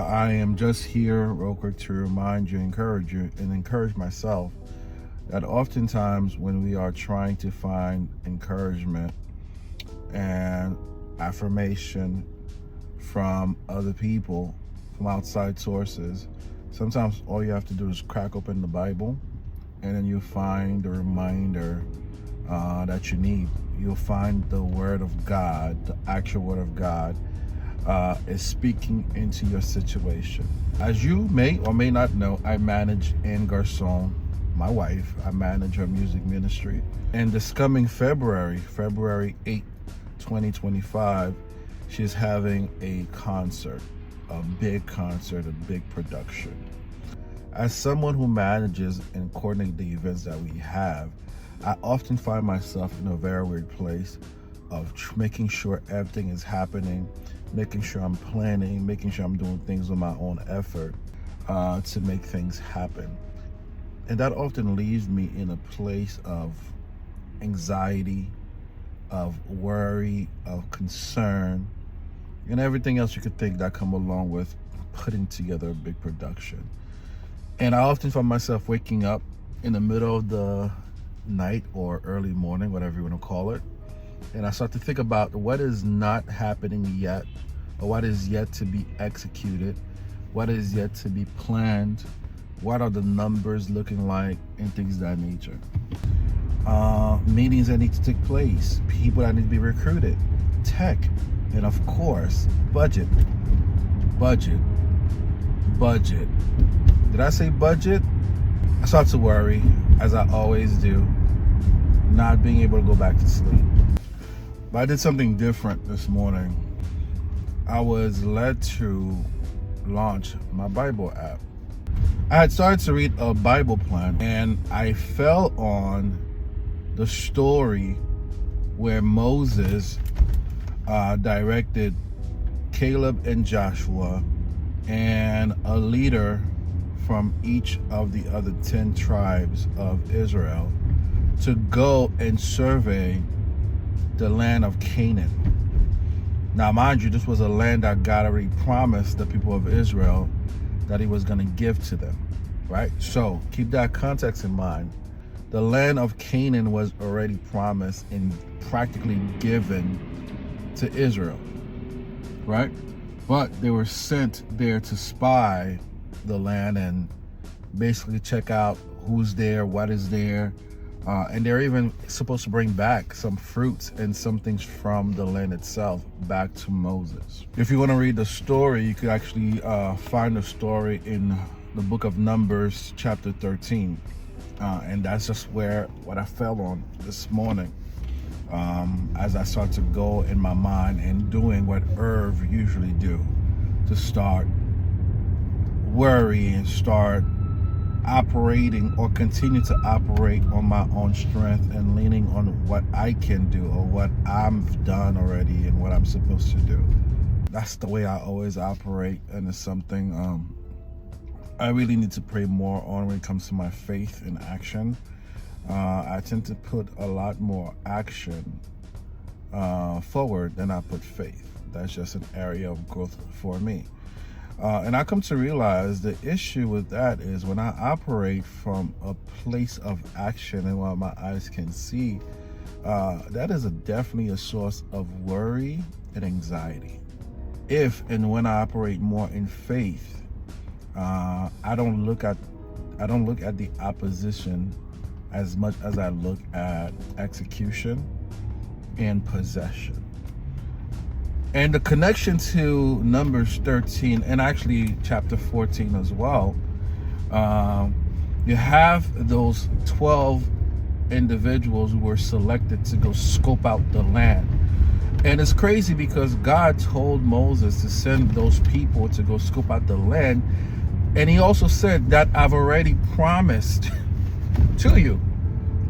I am just here real quick to remind you, encourage you, and encourage myself that oftentimes when we are trying to find encouragement and affirmation from other people, from outside sources, sometimes all you have to do is crack open the Bible, and then you find the reminder that you need. You'll find the Word of God, the actual Word of God, is speaking into your situation. As you may or may not know, I manage Anne Garcon, my wife. I manage her music ministry. And this coming February 8th, 2025, she's having a concert, a big production. As someone who manages and coordinates the events that we have, I often find myself in a very weird place of making sure everything is happening, making sure I'm planning, making sure I'm doing things with my own effort to make things happen. And that often leaves me in a place of anxiety, of worry, of concern, and everything else you could think that come along with putting together a big production. And I often find myself waking up in the middle of the night or early morning, whatever you want to call it, and I start to think about what is not happening yet, or what is yet to be executed, what is yet to be planned, what are the numbers looking like, and things of that nature. Meetings that need to take place, people that need to be recruited, tech, and of course, budget. Did I say budget? I start to worry, as I always do, not being able to go back to sleep. But I did something different this morning. I was led to launch my Bible app. I had started to read a Bible plan, and I fell on the story where Moses directed Caleb and Joshua and a leader from each of the other 10 tribes of Israel to go and survey the land of Canaan. Now, mind you, this was a land that God already promised the people of Israel that he was going to give to them, right? So keep that context in mind. The land of Canaan was already promised and practically given to Israel, right? But they were sent there to spy the land and basically check out who's there, what is there, and they're even supposed to bring back some fruits and some things from the land itself back to Moses. If you want to read the story, you could actually find the story in the book of Numbers chapter 13, and that's just what I fell on this morning as I start to go in my mind and doing what Irv usually do, to start worry and start operating or continue to operate on my own strength and leaning on what I can do or what I've done already and what I'm supposed to do. That's the way I always operate, and it's something I really need to pray more on when it comes to my faith in action. I tend to put a lot more action forward than I put faith. That's just an area of growth for me. And I come to realize the issue with that is when I operate from a place of action and what my eyes can see, that is definitely a source of worry and anxiety. If and when I operate more in faith, I don't look at the opposition as much as I look at execution and possession. And the connection to Numbers 13 and actually chapter 14 as well, you have those 12 individuals who were selected to go scope out the land. And it's crazy because God told Moses to send those people to go scope out the land. And he also said that I've already promised to you,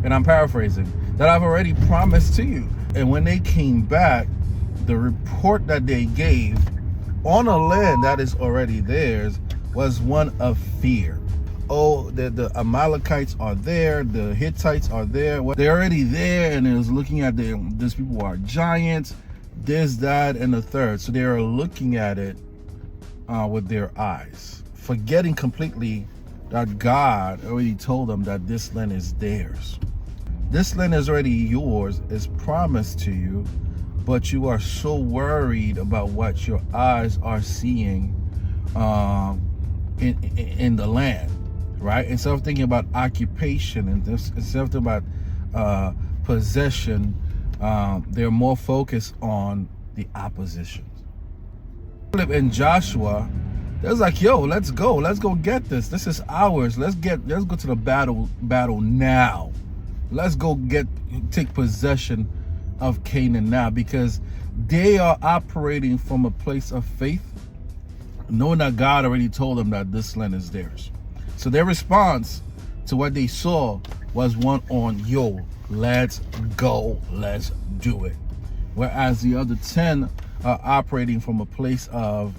and I'm paraphrasing, that I've already promised to you. And when they came back, the report that they gave on a land that is already theirs was one of fear. Oh, the Amalekites are there, the Hittites are there. They're already there, and it was looking at these people are giants, this, that, and the third. So they are looking at it with their eyes, forgetting completely that God already told them that this land is theirs. This land is already yours, is promised to you, but you are so worried about what your eyes are seeing in the land, right? Instead of thinking about occupation and instead of thinking about possession, they're more focused on the opposition. In Joshua, they was like, yo, let's go get this. This is ours. Let's go to the battle now. Let's go take possession of Canaan now, because they are operating from a place of faith, knowing that God already told them that this land is theirs. So their response to what they saw was one on, yo, let's go, let's do it. Whereas the other 10 are operating from a place of,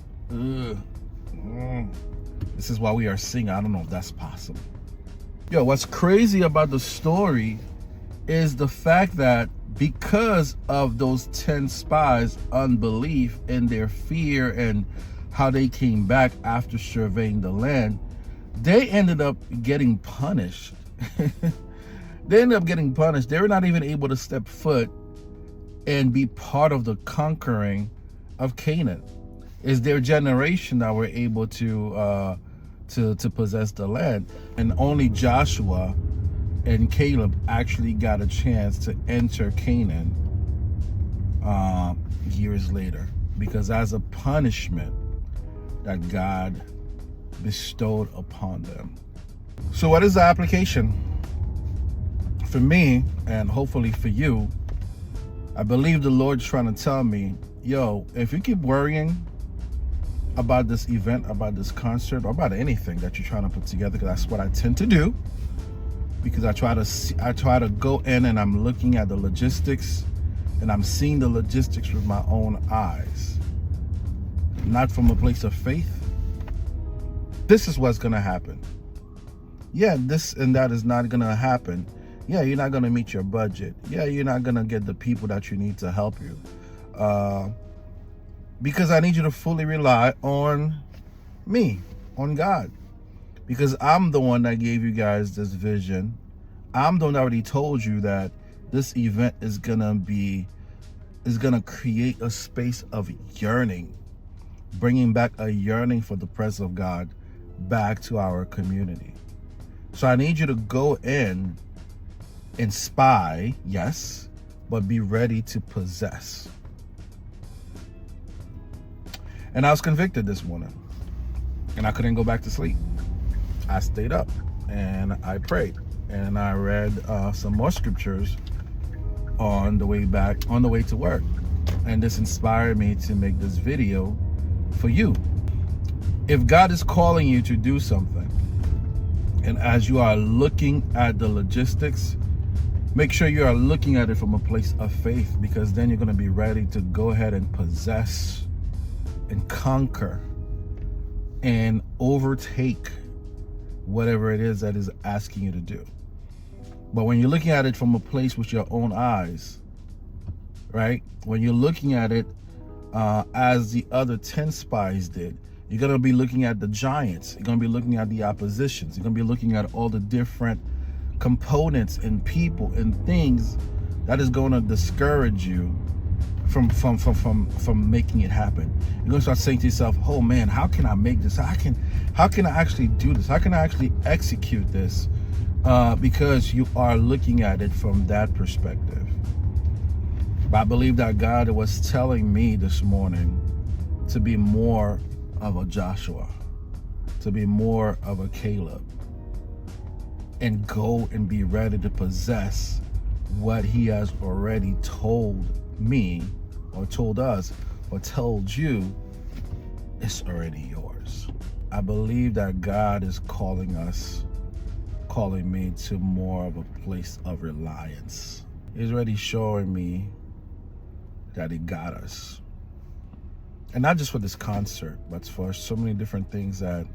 this is why we are singing. I don't know if that's possible. Yo, what's crazy about the story is the fact that because of those 10 spies' unbelief and their fear and how they came back after surveying the land, they ended up getting punished. They ended up getting punished. They were not even able to step foot and be part of the conquering of Canaan. It's their generation that were able to possess the land, and only Joshua and Caleb actually got a chance to enter Canaan years later, because as a punishment that God bestowed upon them. So what is the application? For me, and hopefully for you, I believe the Lord's trying to tell me, yo, if you keep worrying about this event, about this concert, or about anything that you're trying to put together, because that's what I tend to do, because I try to go in and I'm looking at the logistics, and I'm seeing the logistics with my own eyes, not from a place of faith. This is what's going to happen. Yeah, this and that is not going to happen. Yeah, you're not going to meet your budget. Yeah, you're not going to get the people that you need to help you. Because I need you to fully rely on me, on God. Because I'm the one that gave you guys this vision. I'm the one that already told you that this event is gonna create a space of yearning, bringing back a yearning for the presence of God back to our community. So I need you to go in and spy, yes, but be ready to possess. And I was convicted this morning, and I couldn't go back to sleep. I stayed up and I prayed, and I read some more scriptures on the way to work. And this inspired me to make this video for you. If God is calling you to do something, and as you are looking at the logistics, make sure you are looking at it from a place of faith, because then you're going to be ready to go ahead and possess and conquer and overtake whatever it is that is asking you to do. But when you're looking at it from a place with your own eyes, right? When you're looking at it as the other 10 spies did, you're going to be looking at the giants. You're going to be looking at the oppositions. You're going to be looking at all the different components and people and things that is going to discourage you from making it happen. You're going to start saying to yourself, oh man, how can I make this? How can I actually do this? How can I actually execute this? Because you are looking at it from that perspective. But I believe that God was telling me this morning to be more of a Joshua, to be more of a Caleb, and go and be ready to possess what he has already told me, or told us, or told you. It's already yours. I believe that God is calling me to more of a place of reliance. He's already showing me that he got us. And not just for this concert, but for so many different things that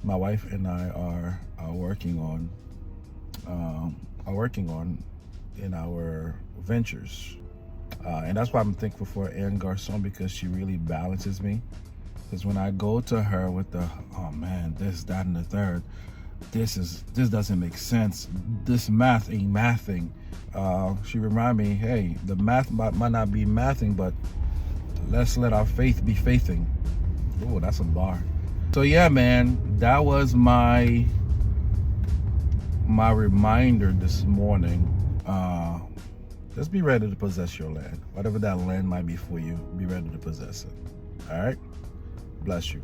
my wife and I are working on in our ventures. And that's why I'm thankful for Anne Garcon, because she really balances me. Because when I go to her with the, oh man, this, that, and the third, this doesn't make sense. This math ain't mathing. She remind me, hey, the math might not be mathing, but let's let our faith be faithing. Oh, that's a bar. So yeah, man, that was my reminder this morning. Just be ready to possess your land. Whatever that land might be for you, be ready to possess it. All right? Bless you.